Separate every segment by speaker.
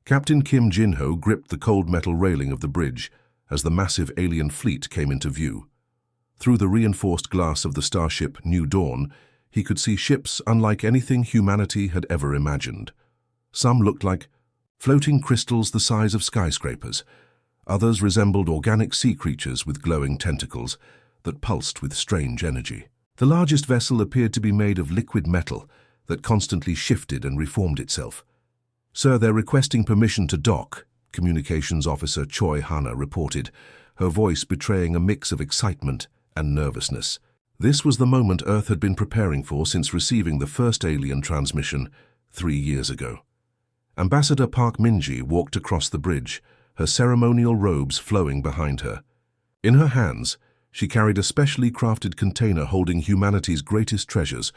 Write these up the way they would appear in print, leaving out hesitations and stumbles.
Speaker 1: Captain Kim Jin-ho gripped the cold metal railing of the bridge as the massive alien fleet came into view. Through the reinforced glass of the starship New Dawn, he could see ships unlike anything humanity had ever imagined. Some looked like floating crystals the size of skyscrapers. Others resembled organic sea creatures with glowing tentacles that pulsed with strange energy. The largest vessel appeared to be made of liquid metal that constantly shifted and reformed itself. "Sir, they're requesting permission to dock," Communications Officer Choi Hana reported, her voice betraying a mix of excitement and nervousness. This was the moment Earth had been preparing for since receiving the first alien transmission 3 years ago. Ambassador Park Min-ji walked across the bridge, her ceremonial robes flowing behind her. In her hands, she carried a specially crafted container holding humanity's greatest treasures: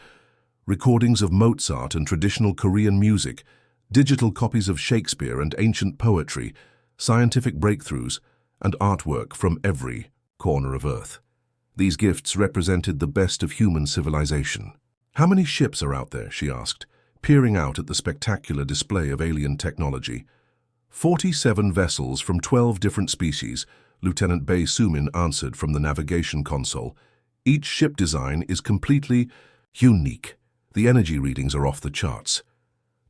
Speaker 1: recordings of Mozart and traditional Korean music, digital copies of Shakespeare and ancient poetry, scientific breakthroughs, and artwork from every corner of Earth. These gifts represented the best of human civilization. "How many ships are out there?" she asked, peering out at the spectacular display of alien technology. 47 vessels from 12 different species," Lieutenant Bae Sumin answered from the navigation console. "Each ship design is completely unique. The energy readings are off the charts."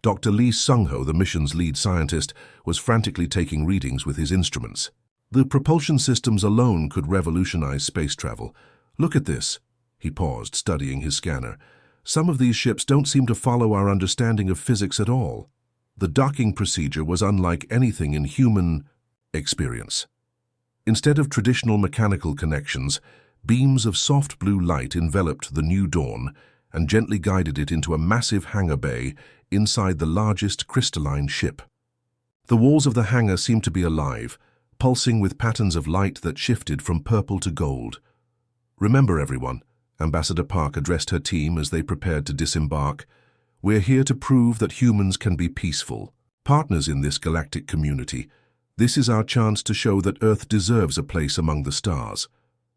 Speaker 1: Dr. Lee Sung-ho, the mission's lead scientist, was frantically taking readings with his instruments. "The propulsion systems alone could revolutionize space travel. Look at this." He paused, studying his scanner. "Some of these ships don't seem to follow our understanding of physics at all." The docking procedure was unlike anything in human experience. Instead of traditional mechanical connections, beams of soft blue light enveloped the New Dawn and gently guided it into a massive hangar bay inside the largest crystalline ship. The walls of the hangar seemed to be alive, pulsing with patterns of light that shifted from purple to gold. "Remember, everyone," Ambassador Park addressed her team as they prepared to disembark, "we're here to prove that humans can be peaceful. Partners in this galactic community, this is our chance to show that Earth deserves a place among the stars."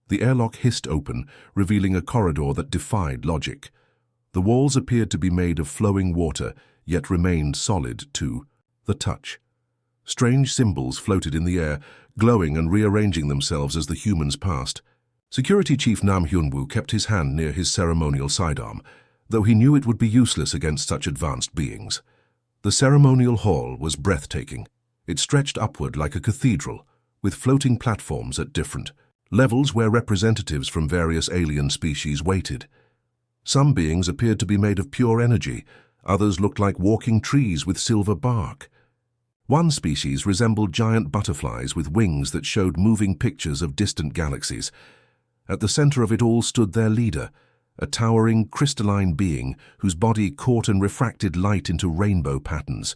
Speaker 1: The airlock hissed open, revealing a corridor that defied logic. The walls appeared to be made of flowing water, yet remained solid to the touch. Strange symbols floated in the air, glowing and rearranging themselves as the humans passed. Security Chief Nam Hyun-woo kept his hand near his ceremonial sidearm, though he knew it would be useless against such advanced beings. The ceremonial hall was breathtaking. It stretched upward like a cathedral, with floating platforms at different levels where representatives from various alien species waited. Some beings appeared to be made of pure energy, others looked like walking trees with silver bark. One species resembled giant butterflies with wings that showed moving pictures of distant galaxies. At the center of it all stood their leader, a towering, crystalline being whose body caught and refracted light into rainbow patterns.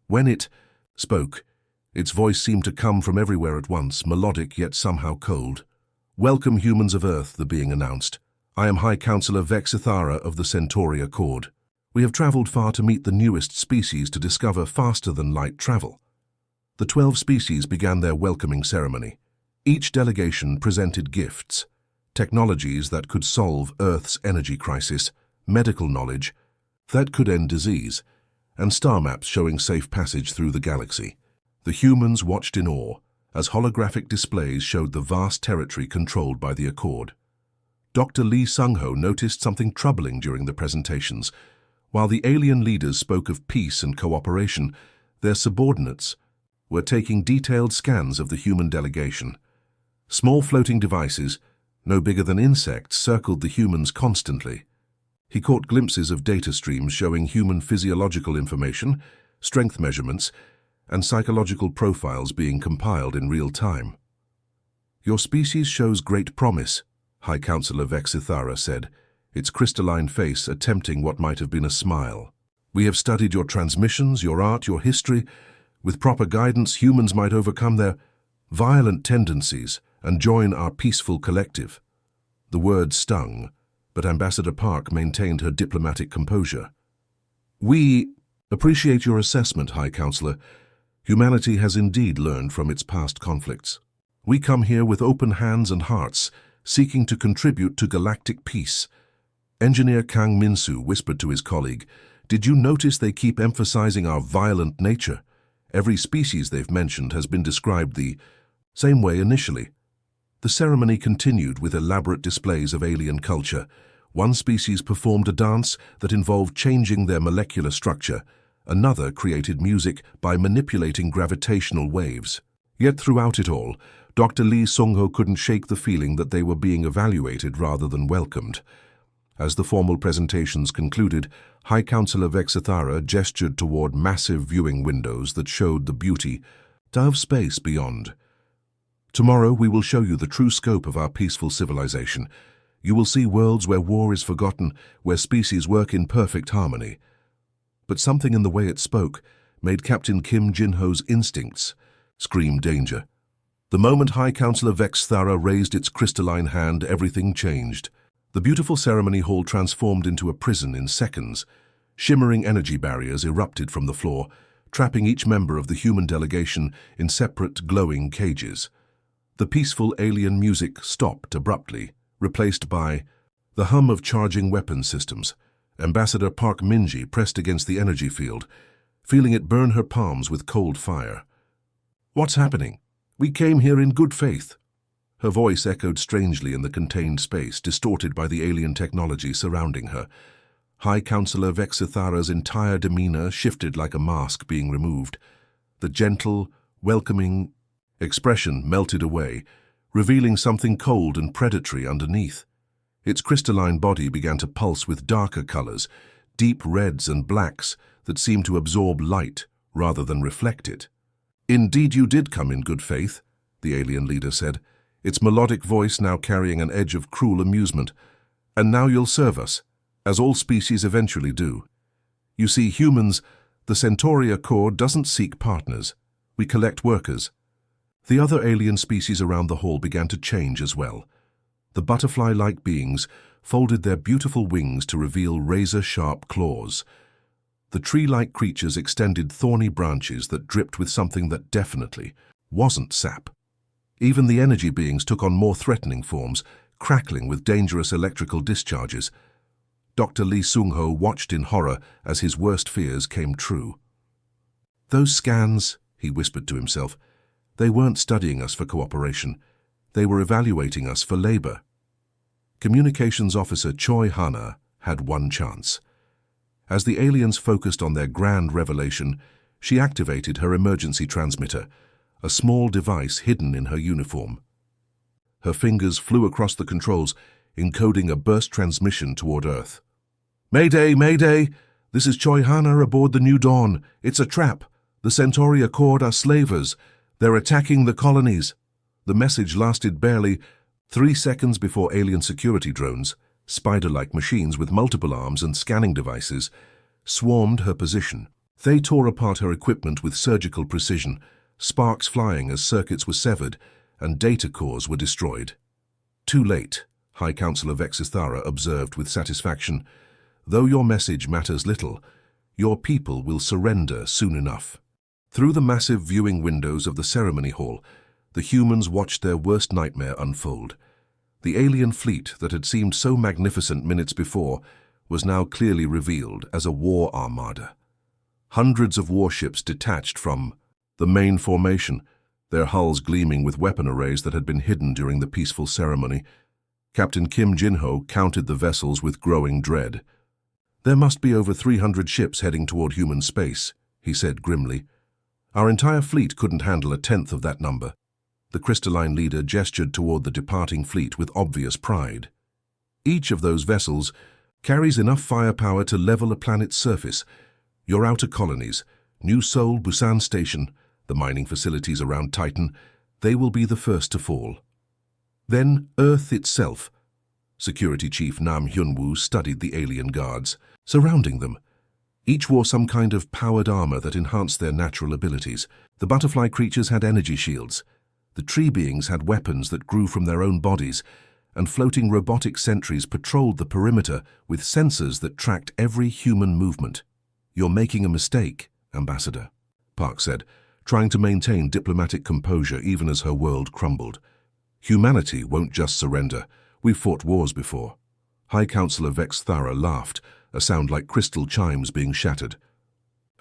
Speaker 1: When it spoke, its voice seemed to come from everywhere at once, melodic yet somehow cold. "Welcome, humans of Earth," the being announced. "I am High Counselor Vex Ithara of the Centauri Accord. We have traveled far to meet the newest species to discover faster-than-light travel." The 12 species began their welcoming ceremony. Each delegation presented gifts, technologies that could solve Earth's energy crisis, medical knowledge that could end disease, and star maps showing safe passage through the galaxy. The humans watched in awe as holographic displays showed the vast territory controlled by the Accord. Dr. Lee Sung-ho noticed something troubling during the presentations. While the alien leaders spoke of peace and cooperation, their subordinates were taking detailed scans of the human delegation. Small floating devices, no bigger than insects, circled the humans constantly. He caught glimpses of data streams showing human physiological information, strength measurements, and psychological profiles being compiled in real time. "Your species shows great promise," High Counselor Vex Ithara said, its crystalline face attempting what might have been a smile. "We have studied your transmissions, your art, your history. With proper guidance, humans might overcome their violent tendencies and join our peaceful collective." The words stung, but Ambassador Park maintained her diplomatic composure. "We appreciate your assessment, High Counselor. Humanity has indeed learned from its past conflicts. We come here with open hands and hearts, seeking to contribute to galactic peace." Engineer Kang Min-soo whispered to his colleague, "Did you notice they keep emphasizing our violent nature? Every species they've mentioned has been described the same way initially. The ceremony continued with elaborate displays of alien culture. One species performed a dance that involved changing their molecular structure. Another created music by manipulating gravitational waves. Yet throughout it all, Dr. Lee Sung-ho couldn't shake the feeling that they were being evaluated rather than welcomed. As the formal presentations concluded, High Counselor Vexithara gestured toward massive viewing windows that showed the beauty of space beyond. Tomorrow we will show you the true scope of our peaceful civilization. You will see worlds where war is forgotten, where species work in perfect harmony. But something in the way it spoke made Captain Kim Jin-ho's instincts scream danger. The moment High Counselor Vexithara raised its crystalline hand, everything changed. The beautiful ceremony hall transformed into a prison in seconds. Shimmering energy barriers erupted from the floor, trapping each member of the human delegation in separate glowing cages. The peaceful alien music stopped abruptly, replaced by the hum of charging weapon systems. Ambassador Park Min-ji pressed against the energy field, feeling it burn her palms with cold fire. "What's happening? We came here in good faith." Her voice echoed strangely in the contained space, distorted by the alien technology surrounding her. High Counselor Vexithara's entire demeanor shifted like a mask being removed. The gentle, welcoming expression melted away, revealing something cold and predatory underneath. Its crystalline body began to pulse with darker colors, deep reds and blacks that seemed to absorb light rather than reflect it. "Indeed you did come in good faith," the alien leader said, its melodic voice now carrying an edge of cruel amusement. "And now you'll serve us, as all species eventually do. You see, humans, the Centauri Accord doesn't seek partners. We collect workers." The other alien species around the hall began to change as well. The butterfly-like beings folded their beautiful wings to reveal razor-sharp claws. The tree-like creatures extended thorny branches that dripped with something that definitely wasn't sap. Even the energy beings took on more threatening forms, crackling with dangerous electrical discharges. Dr. Lee Sung-ho watched in horror as his worst fears came true. "Those scans," he whispered to himself, "they weren't studying us for cooperation. They were evaluating us for labor." Communications Officer Choi Hana had one chance. As the aliens focused on their grand revelation, she activated her emergency transmitter, a small device hidden in her uniform. Her fingers flew across the controls, encoding a burst transmission toward Earth. "Mayday, Mayday! This is Choi Hana aboard the New Dawn. It's a trap. The Centauri Accord are slavers. They're attacking the colonies." The message lasted barely 3 seconds before alien security drones, spider-like machines with multiple arms and scanning devices, swarmed her position. They tore apart her equipment with surgical precision, sparks flying as circuits were severed and data cores were destroyed. "Too late," High Counselor Vexithara observed with satisfaction. "Though your message matters little, your people will surrender soon enough." Through the massive viewing windows of the ceremony hall, the humans watched their worst nightmare unfold. The alien fleet that had seemed so magnificent minutes before was now clearly revealed as a war armada. Hundreds of warships detached from the main formation, their hulls gleaming with weapon arrays that had been hidden during the peaceful ceremony. Captain Kim Jin-ho counted the vessels with growing dread. "There must be over 300 ships heading toward human space," he said grimly. "Our entire fleet couldn't handle 1/10 of that number." The crystalline leader gestured toward the departing fleet with obvious pride. "Each of those vessels carries enough firepower to level a planet's surface. Your outer colonies, New Seoul Busan Station, the mining facilities around Titan, they will be the first to fall. Then Earth itself." Security Chief Nam Hyun-woo studied the alien guards surrounding them. Each wore some kind of powered armor that enhanced their natural abilities. The butterfly creatures had energy shields. The tree beings had weapons that grew from their own bodies, and floating robotic sentries patrolled the perimeter with sensors that tracked every human movement. "You're making a mistake, Ambassador," Park said, trying to maintain diplomatic composure even as her world crumbled. "Humanity won't just surrender. We've fought wars before." High Counselor Vexithara laughed, a sound like crystal chimes being shattered.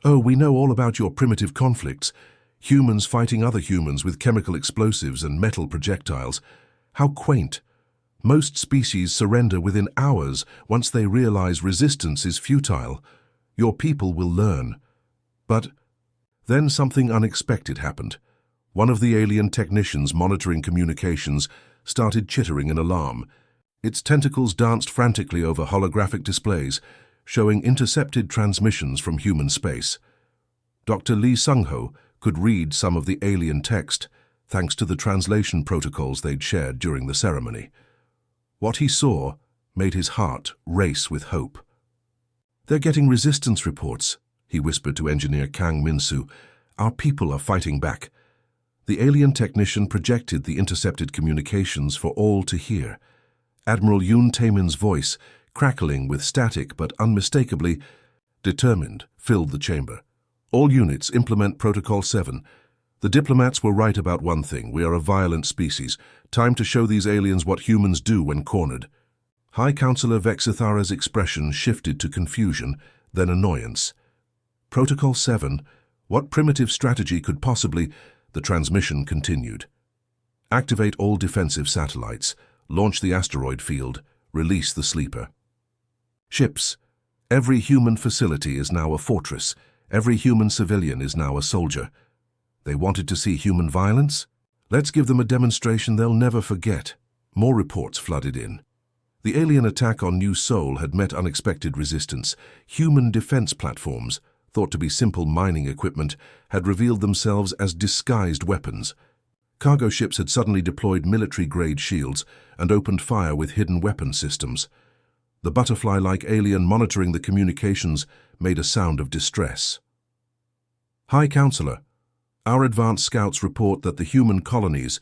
Speaker 1: "Oh, we know all about your primitive conflicts. Humans fighting other humans with chemical explosives and metal projectiles. How quaint. Most species surrender within hours once they realize resistance is futile. Your people will learn." But then something unexpected happened. One of the alien technicians monitoring communications started chittering in alarm. Its tentacles danced frantically over holographic displays, showing intercepted transmissions from human space. Dr. Lee Sung-ho could read some of the alien text, thanks to the translation protocols they'd shared during the ceremony. What he saw made his heart race with hope. "They're getting resistance reports," he whispered to Engineer Kang Min-soo. "Our people are fighting back." The alien technician projected the intercepted communications for all to hear. Admiral Yoon Taemin's voice, crackling with static but unmistakably determined, filled the chamber. "All units implement Protocol 7. The diplomats were right about one thing. We are a violent species. Time to show these aliens what humans do when cornered." High Counselor Vexithara's expression shifted to confusion, then annoyance. "Protocol 7? What primitive strategy could possibly—" The transmission continued. "Activate all defensive satellites. Launch the asteroid field. Release the sleeper. Ships. Every human facility is now a fortress. Every human civilian is now a soldier. They wanted to see human violence? Let's give them a demonstration they'll never forget." More reports flooded in. The alien attack on New Seoul had met unexpected resistance. Human defense platforms, thought to be simple mining equipment, had revealed themselves as disguised weapons. Cargo ships had suddenly deployed military-grade shields and opened fire with hidden weapon systems. The butterfly-like alien monitoring the communications made a sound of distress. "High Counselor, our advanced scouts report that the human colonies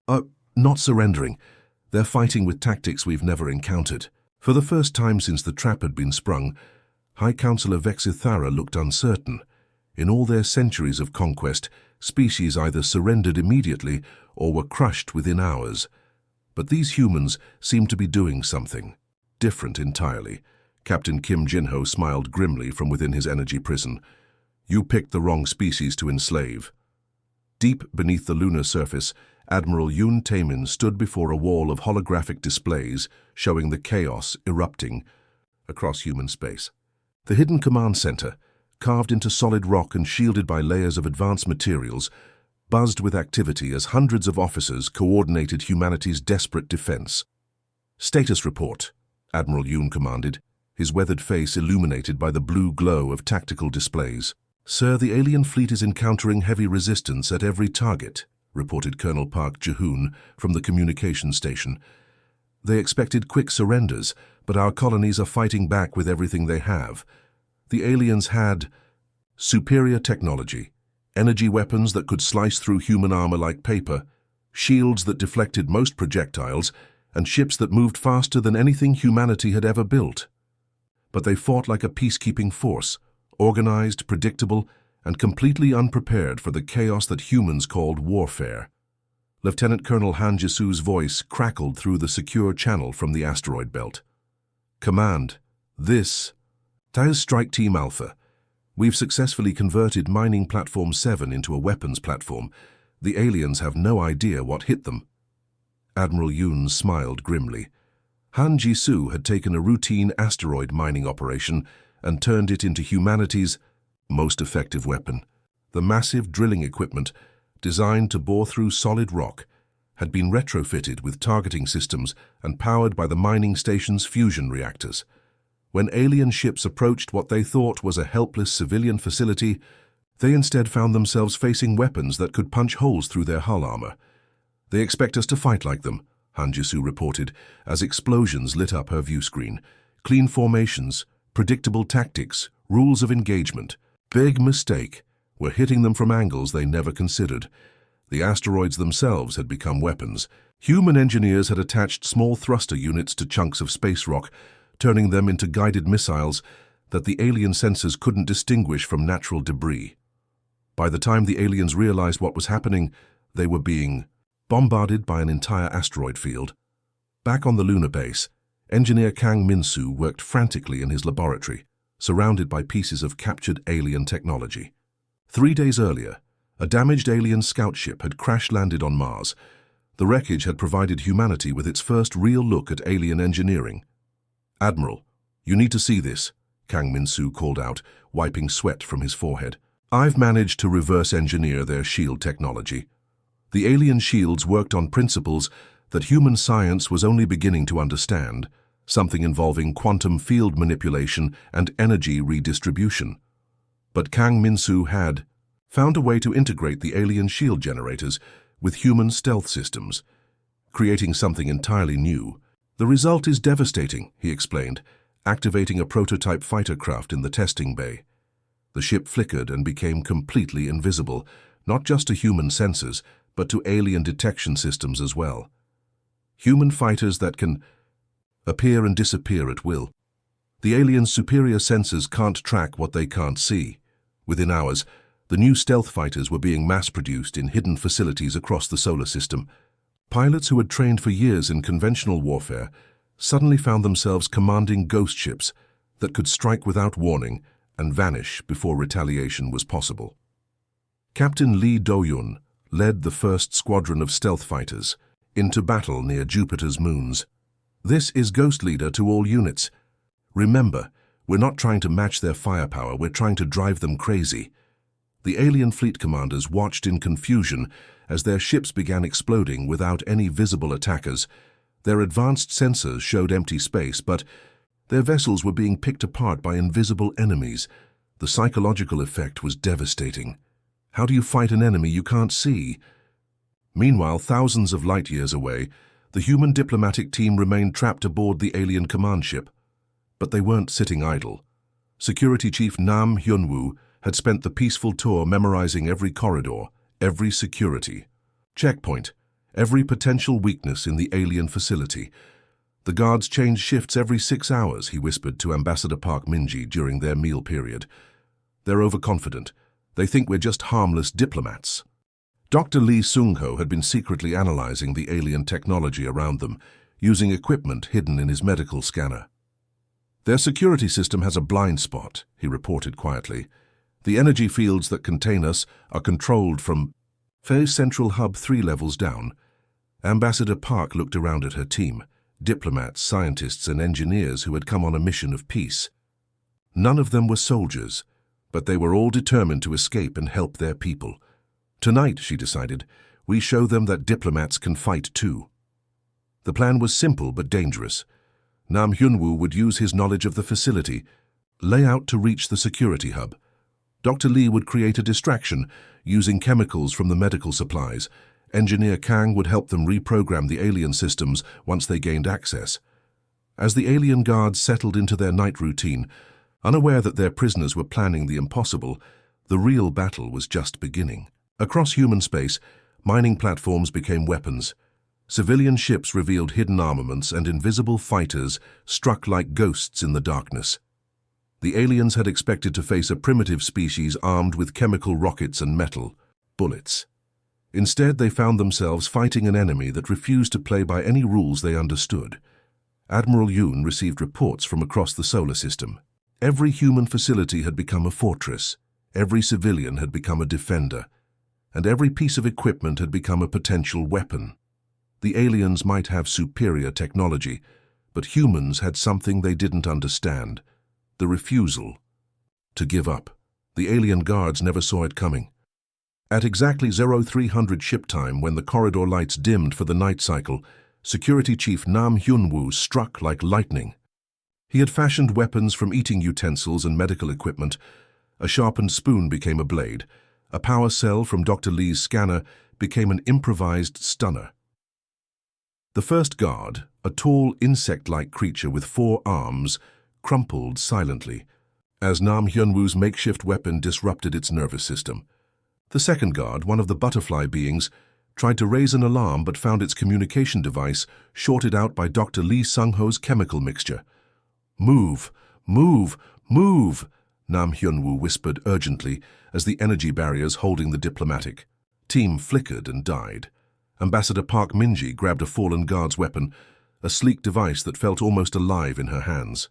Speaker 1: are not surrendering. They're fighting with tactics we've never encountered." For the first time since the trap had been sprung, High Counselor Vexithara looked uncertain. In all their centuries of conquest, species either surrendered immediately or were crushed within hours. But these humans seemed to be doing something different entirely. Captain Kim Jin-ho smiled grimly from within his energy prison. "You picked the wrong species to enslave." Deep beneath the lunar surface, Admiral Yoon Taemin stood before a wall of holographic displays showing the chaos erupting across human space. The hidden command center, carved into solid rock and shielded by layers of advanced materials, buzzed with activity as hundreds of officers coordinated humanity's desperate defense. "Status report," Admiral Yoon commanded, his weathered face illuminated by the blue glow of tactical displays. "Sir, the alien fleet is encountering heavy resistance at every target," reported Colonel Park Ji-hoon from the communication station. "They expected quick surrenders, but our colonies are fighting back with everything they have. The aliens had superior technology, energy weapons that could slice through human armor like paper, shields that deflected most projectiles, and ships that moved faster than anything humanity had ever built. But they fought like a peacekeeping force, organized, predictable, and completely unprepared for the chaos that humans called warfare." Lieutenant Colonel Han Jisu's voice crackled through the secure channel from the asteroid belt. "Command, this is Strike Team Alpha. We've successfully converted Mining Platform 7 into a weapons platform. The aliens have no idea what hit them." Admiral Yoon smiled grimly. Han Jisu had taken a routine asteroid mining operation and turned it into humanity's most effective weapon. The massive drilling equipment, designed to bore through solid rock, had been retrofitted with targeting systems and powered by the mining station's fusion reactors. When alien ships approached what they thought was a helpless civilian facility, they instead found themselves facing weapons that could punch holes through their hull armor. "They expect us to fight like them," Han Jisu reported, as explosions lit up her view screen. "Clean formations, predictable tactics, rules of engagement. Big mistake. We're hitting them from angles they never considered." The asteroids themselves had become weapons. Human engineers had attached small thruster units to chunks of space rock, turning them into guided missiles that the alien sensors couldn't distinguish from natural debris. By the time the aliens realized what was happening, they were being bombarded by an entire asteroid field. Back on the lunar base, Engineer Kang Min-soo worked frantically in his laboratory. surrounded by pieces of captured alien technology. 3 days earlier, a damaged alien scout ship had crash-landed on Mars. The wreckage had provided humanity with its first real look at alien engineering. "Admiral, you need to see this," Kang Min-soo called out, wiping sweat from his forehead. "I've managed to reverse engineer their shield technology. The alien shields worked on principles that human science was only beginning to understand, something involving quantum field manipulation and energy redistribution. But Kang Min-soo had found a way to integrate the alien shield generators with human stealth systems, creating something entirely new. The result is devastating," he explained, activating a prototype fighter craft in the testing bay. The ship flickered and became completely invisible, not just to human sensors, but to alien detection systems as well. Human fighters that can appear and disappear at will. The aliens' superior sensors can't track what they can't see. Within hours, the new stealth fighters were being mass-produced in hidden facilities across the solar system. Pilots who had trained for years in conventional warfare suddenly found themselves commanding ghost ships that could strike without warning and vanish before retaliation was possible. Captain Lee Do-yun led the first squadron of stealth fighters into battle near Jupiter's moons. "This is Ghost Leader to all units. Remember, we're not trying to match their firepower, we're trying to drive them crazy." The alien fleet commanders watched in confusion as their ships began exploding without any visible attackers. Their advanced sensors showed empty space, but their vessels were being picked apart by invisible enemies. The psychological effect was devastating. How do you fight an enemy you can't see? Meanwhile, thousands of light years away, the human diplomatic team remained trapped aboard the alien command ship. But they weren't sitting idle. Security Chief Nam Hyun-woo had spent the peaceful tour memorizing every corridor, every security checkpoint, every potential weakness in the alien facility. "The guards change shifts every 6 hours, he whispered to Ambassador Park Min-ji during their meal period. "They're overconfident. They think we're just harmless diplomats." Dr. Lee Sung-ho had been secretly analyzing the alien technology around them, using equipment hidden in his medical scanner. "Their security system has a blind spot," he reported quietly. "The energy fields that contain us are controlled from Phase Central Hub 3 levels down." Ambassador Park looked around at her team, diplomats, scientists, and engineers who had come on a mission of peace. None of them were soldiers, but they were all determined to escape and help their people. "Tonight," she decided, "we show them that diplomats can fight too." The plan was simple but dangerous. Nam Hyun-woo would use his knowledge of the facility, lay out to reach the security hub. Dr. Lee would create a distraction using chemicals from the medical supplies. Engineer Kang would help them reprogram the alien systems once they gained access. As the alien guards settled into their night routine, unaware that their prisoners were planning the impossible, the real battle was just beginning. Across human space, mining platforms became weapons. Civilian ships revealed hidden armaments, and invisible fighters struck like ghosts in the darkness. The aliens had expected to face a primitive species armed with chemical rockets and metal bullets. Instead, they found themselves fighting an enemy that refused to play by any rules they understood. Admiral Yoon received reports from across the solar system. Every human facility had become a fortress, every civilian had become a defender, and every piece of equipment had become a potential weapon. The aliens might have superior technology, but humans had something they didn't understand: the refusal to give up. The alien guards never saw it coming. At exactly 0300 ship time, when the corridor lights dimmed for the night cycle, Security Chief Nam Hyun-woo struck like lightning. He had fashioned weapons from eating utensils and medical equipment. A sharpened spoon became a blade. A power cell from Dr. Lee's scanner became an improvised stunner. The first guard, a tall insect-like creature with 4 arms, crumpled silently as Nam Hyun-woo's makeshift weapon disrupted its nervous system. The second guard, one of the butterfly beings, tried to raise an alarm but found its communication device shorted out by Dr. Lee Sung-ho's chemical mixture. "Move! Move! Move!" Nam Hyun-woo whispered urgently as the energy barriers holding the diplomatic team flickered and died. Ambassador Park Min-ji grabbed a fallen guard's weapon, a sleek device that felt almost alive in her hands.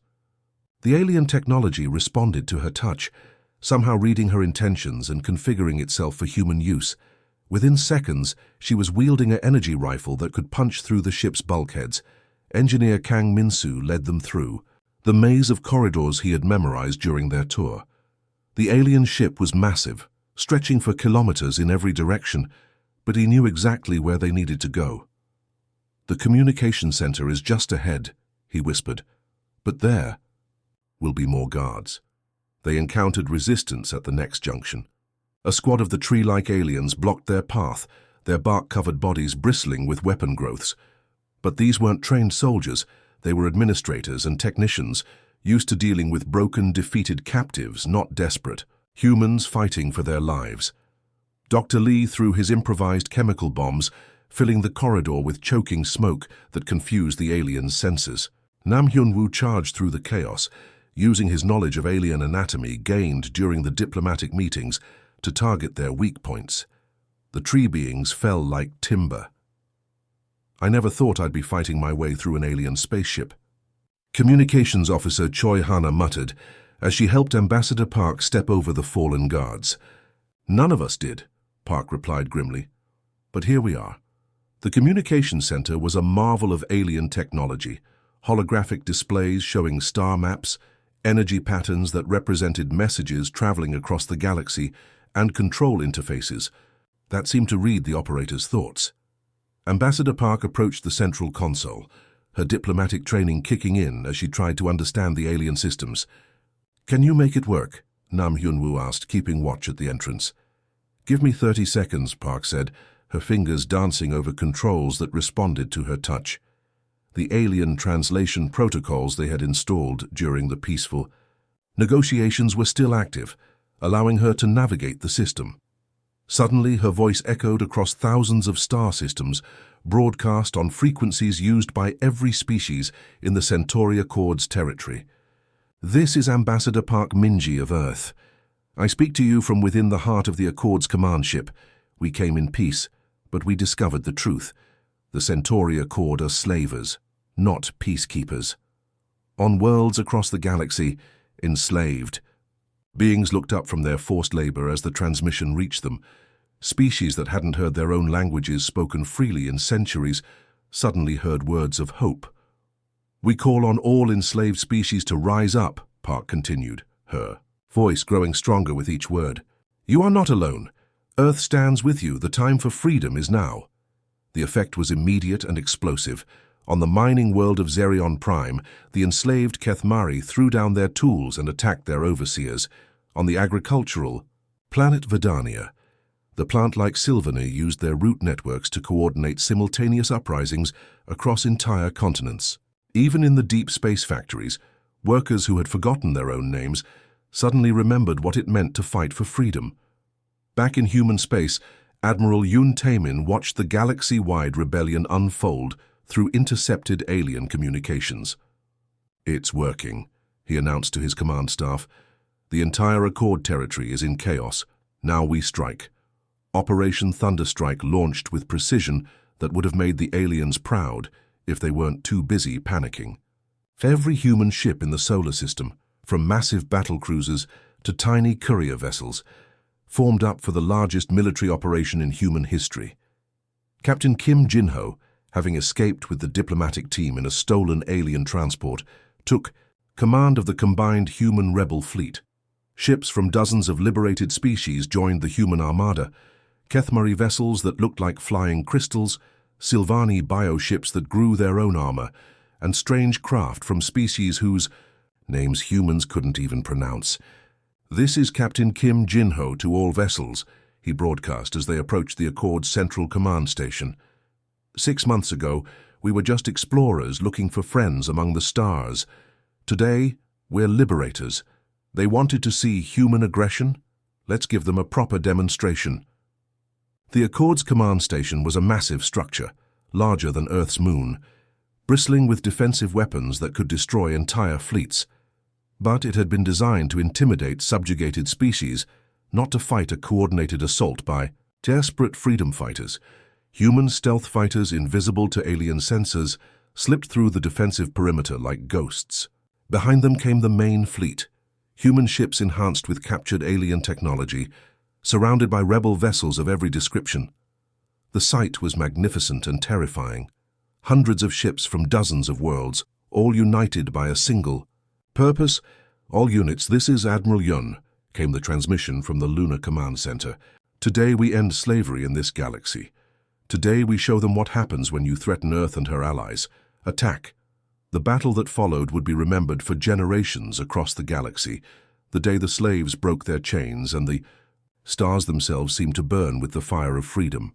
Speaker 1: The alien technology responded to her touch, somehow reading her intentions and configuring itself for human use. Within seconds, she was wielding an energy rifle that could punch through the ship's bulkheads. Engineer Kang Min-soo led them through the maze of corridors he had memorized during their tour. The alien ship was massive, stretching for kilometers in every direction, but he knew exactly where they needed to go. "The communication center is just ahead," he whispered, "but there will be more guards." They encountered resistance at the next junction. A squad of the tree-like aliens blocked their path, their bark-covered bodies bristling with weapon growths. But these weren't trained soldiers. They were administrators and technicians, used to dealing with broken, defeated captives, not desperate, humans fighting for their lives. Dr. Lee threw his improvised chemical bombs, filling the corridor with choking smoke that confused the aliens' senses. Nam Hyun-woo charged through the chaos, using his knowledge of alien anatomy gained during the diplomatic meetings to target their weak points. The tree beings fell like timber. "I never thought I'd be fighting my way through an alien spaceship," Communications Officer Choi Hana muttered as she helped Ambassador Park step over the fallen guards. "None of us did," Park replied grimly. "But here we are." The communications center was a marvel of alien technology, holographic displays showing star maps, energy patterns that represented messages traveling across the galaxy, and control interfaces that seemed to read the operator's thoughts. Ambassador Park approached the central console, her diplomatic training kicking in as she tried to understand the alien systems. "Can you make it work?" Nam Hyun-woo asked, keeping watch at the entrance. "Give me 30 seconds, Park said, her fingers dancing over controls that responded to her touch. The alien translation protocols they had installed during the peaceful negotiations were still active, allowing her to navigate the system. Suddenly, her voice echoed across thousands of star systems, broadcast on frequencies used by every species in the Centauri Accords territory. "This is Ambassador Park Minji of Earth. I speak to you from within the heart of the Accords command ship. We came in peace, but we discovered the truth. The Centauri Accord are slavers, not peacekeepers. On worlds across the galaxy, enslaved." Beings looked up from their forced labor as the transmission reached them. Species that hadn't heard their own languages spoken freely in centuries suddenly heard words of hope. "We call on all enslaved species to rise up," Park continued, her voice growing stronger with each word. "You are not alone. Earth stands with you. The time for freedom is now." The effect was immediate and explosive. On the mining world of Zerion Prime, the enslaved Kethmari threw down their tools and attacked their overseers. On the agricultural planet Vidania, the plant-like Sylvani used their root networks to coordinate simultaneous uprisings across entire continents. Even in the deep space factories, workers who had forgotten their own names suddenly remembered what it meant to fight for freedom. Back in human space, Admiral Yoon Taemin watched the galaxy-wide rebellion unfold through intercepted alien communications. "It's working," he announced to his command staff. "The entire Accord territory is in chaos. Now we strike." Operation Thunderstrike launched with precision that would have made the aliens proud if they weren't too busy panicking. Every human ship in the solar system, from massive battle cruisers to tiny courier vessels, formed up for the largest military operation in human history. Captain Kim Jin-ho, having escaped with the diplomatic team in a stolen alien transport, took command of the combined human rebel fleet. Ships from dozens of liberated species joined the human armada, Kethmari vessels that looked like flying crystals, Sylvani bioships that grew their own armor, and strange craft from species whose names humans couldn't even pronounce. "This is Captain Kim Jin-ho to all vessels," he broadcast as they approached the Accord's central command station. 6 months ago, we were just explorers looking for friends among the stars. Today, we're liberators. They wanted to see human aggression? Let's give them a proper demonstration." The Accord's command station was a massive structure, larger than Earth's moon, bristling with defensive weapons that could destroy entire fleets. But it had been designed to intimidate subjugated species, not to fight a coordinated assault by desperate freedom fighters. Human stealth fighters invisible to alien sensors slipped through the defensive perimeter like ghosts. Behind them came the main fleet, human ships enhanced with captured alien technology, surrounded by rebel vessels of every description. The sight was magnificent and terrifying. Hundreds of ships from dozens of worlds, all united by a single purpose. "All units, this is Admiral Yun," came the transmission from the Lunar Command Center. "Today we end slavery in this galaxy. Today we show them what happens when you threaten Earth and her allies. Attack." The battle that followed would be remembered for generations across the galaxy, the day the slaves broke their chains and the stars themselves seemed to burn with the fire of freedom.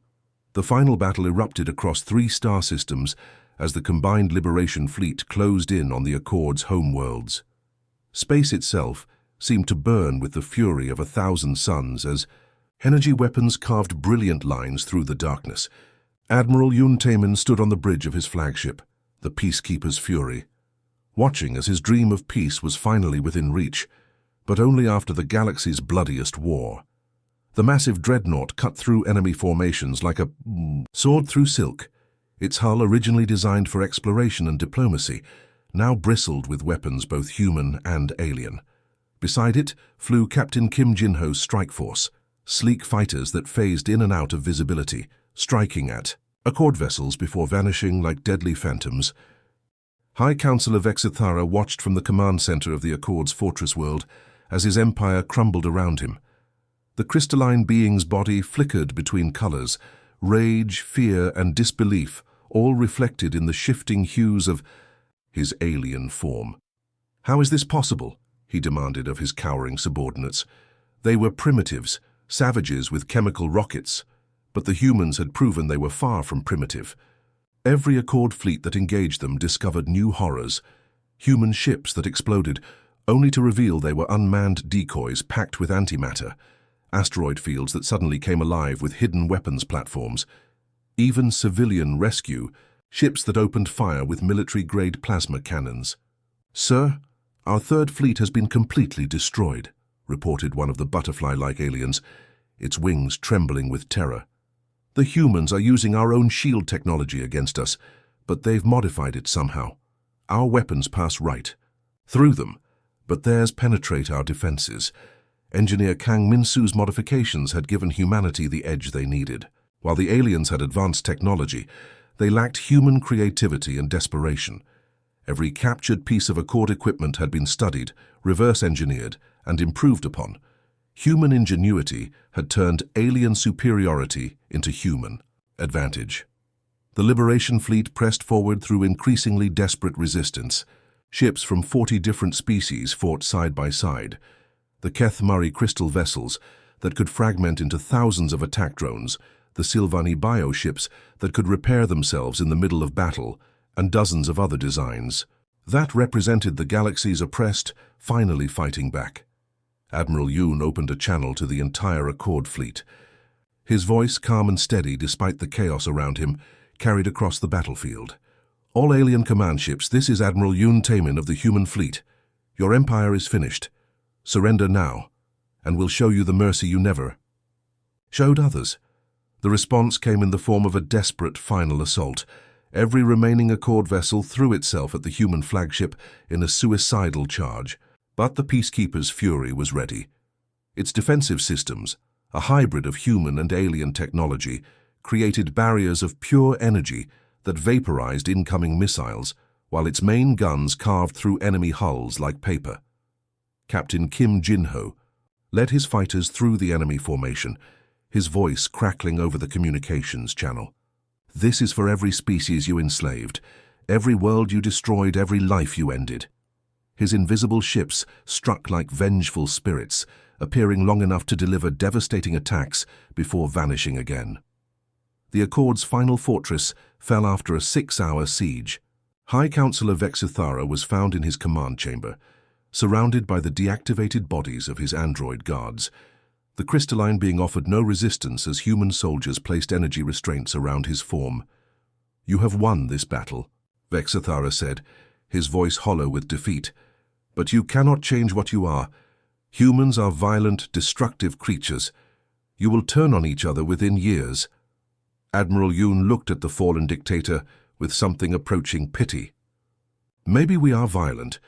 Speaker 1: The final battle erupted across 3 star systems as the combined Liberation fleet closed in on the Accord's home worlds. Space itself seemed to burn with the fury of 1,000 suns as energy weapons carved brilliant lines through the darkness. Admiral Yun Taemin stood on the bridge of his flagship, the Peacekeeper's Fury, watching as his dream of peace was finally within reach, but only after the galaxy's bloodiest war. The massive dreadnought cut through enemy formations like a sword through silk. Its hull, originally designed for exploration and diplomacy, now bristled with weapons both human and alien. Beside it flew Captain Kim Jin-ho's strike force, sleek fighters that phased in and out of visibility, striking at Accord vessels before vanishing like deadly phantoms. High Counselor Vexithara watched from the command center of the Accord's fortress world as his empire crumbled around him. The crystalline being's body flickered between colors, rage, fear, and disbelief, all reflected in the shifting hues of his alien form. "How is this possible?" he demanded of his cowering subordinates. They were primitives, savages with chemical rockets, but the humans had proven they were far from primitive. Every Accord fleet that engaged them discovered new horrors, human ships that exploded, only to reveal they were unmanned decoys packed with antimatter, asteroid fields that suddenly came alive with hidden weapons platforms, even civilian rescue ships that opened fire with military-grade plasma cannons. "Sir, our third fleet has been completely destroyed," reported one of the butterfly-like aliens, its wings trembling with terror. "The humans are using our own shield technology against us, but they've modified it somehow. Our weapons pass right through them, but theirs penetrate our defenses. Engineer Kang Min-soo's modifications had given humanity the edge they needed. While the aliens had advanced technology, they lacked human creativity and desperation. Every captured piece of Accord equipment had been studied, reverse-engineered, and improved upon. Human ingenuity had turned alien superiority into human advantage. The Liberation fleet pressed forward through increasingly desperate resistance. Ships from 40 different species fought side by side. The Keth Murray crystal vessels that could fragment into thousands of attack drones, the Sylvani bioships that could repair themselves in the middle of battle, and dozens of other designs. That represented the galaxy's oppressed, finally fighting back. Admiral Yun opened a channel to the entire Accord fleet. His voice, calm and steady despite the chaos around him, carried across the battlefield. "All alien command ships, this is Admiral Yun Taemin of the human fleet. Your empire is finished. Surrender now, and we'll show you the mercy you never showed others." The response came in the form of a desperate final assault. Every remaining Accord vessel threw itself at the human flagship in a suicidal charge. But the Peacekeeper's Fury was ready. Its defensive systems, a hybrid of human and alien technology, created barriers of pure energy that vaporized incoming missiles, while its main guns carved through enemy hulls like paper. Captain Kim Jin-ho led his fighters through the enemy formation, his voice crackling over the communications channel. "This is for every species you enslaved, every world you destroyed, every life you ended." His invisible ships struck like vengeful spirits, appearing long enough to deliver devastating attacks before vanishing again. The Accord's final fortress fell after a 6-hour siege. High Counselor Vexithara was found in his command chamber, surrounded by the deactivated bodies of his android guards, the crystalline being offered no resistance as human soldiers placed energy restraints around his form. "You have won this battle," Vexithara said, his voice hollow with defeat. "But you cannot change what you are. Humans are violent, destructive creatures. You will turn on each other within years." Admiral Yun looked at the fallen dictator with something approaching pity. "Maybe we are violent,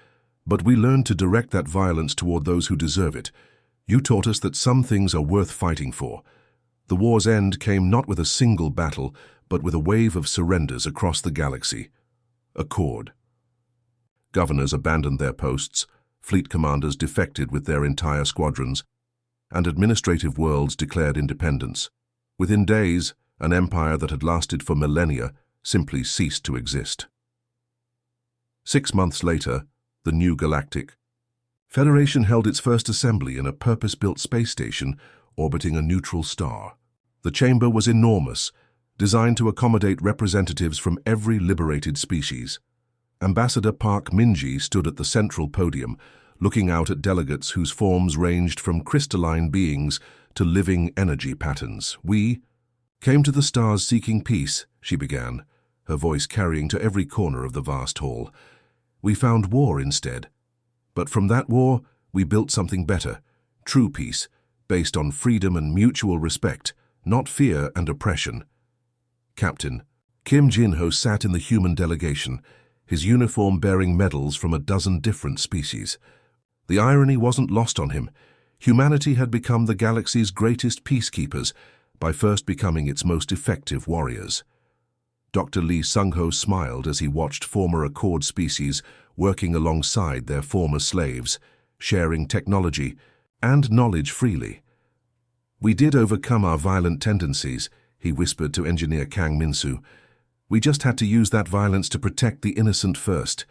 Speaker 1: But we learned to direct that violence toward those who deserve it. You taught us that some things are worth fighting for. The war's end came not with a single battle, but with a wave of surrenders across the galaxy. Accord. Governors abandoned their posts, fleet commanders defected with their entire squadrons, and administrative worlds declared independence. Within days, an empire that had lasted for millennia simply ceased to exist. 6 months later, the new Galactic Federation held its first assembly in a purpose-built space station orbiting a neutral star. The chamber was enormous, designed to accommodate representatives from every liberated species. Ambassador Park Minji stood at the central podium, looking out at delegates whose forms ranged from crystalline beings to living energy patterns. "We came to the stars seeking peace," she began, her voice carrying to every corner of the vast hall. "We found war instead. But from that war, we built something better, true peace, based on freedom and mutual respect, not fear and oppression." Captain Kim Jin-ho sat in the human delegation, his uniform bearing medals from a dozen different species. The irony wasn't lost on him. Humanity had become the galaxy's greatest peacekeepers by first becoming its most effective warriors. Dr. Lee Sung-ho smiled as he watched former Accord species working alongside their former slaves, sharing technology and knowledge freely. "We did overcome our violent tendencies," he whispered to Engineer Kang Min-soo. "We just had to use that violence to protect the innocent first."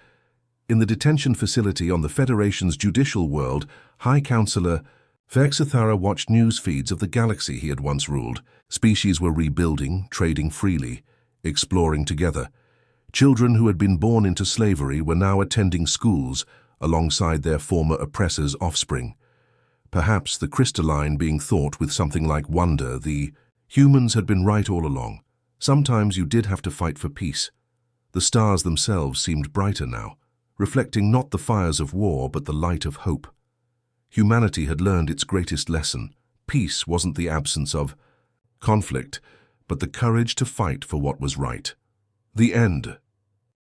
Speaker 1: In the detention facility on the Federation's judicial world, High Counselor Vexithara watched news feeds of the galaxy he had once ruled. Species were rebuilding, trading freely, exploring together. Children who had been born into slavery were now attending schools alongside their former oppressors' offspring. Perhaps the crystalline being thought with something like wonder, the humans had been right all along. Sometimes you did have to fight for peace. The stars themselves seemed brighter now, reflecting not the fires of war but the light of hope. Humanity had learned its greatest lesson. Peace wasn't the absence of conflict, but the courage to fight for what was right. The end.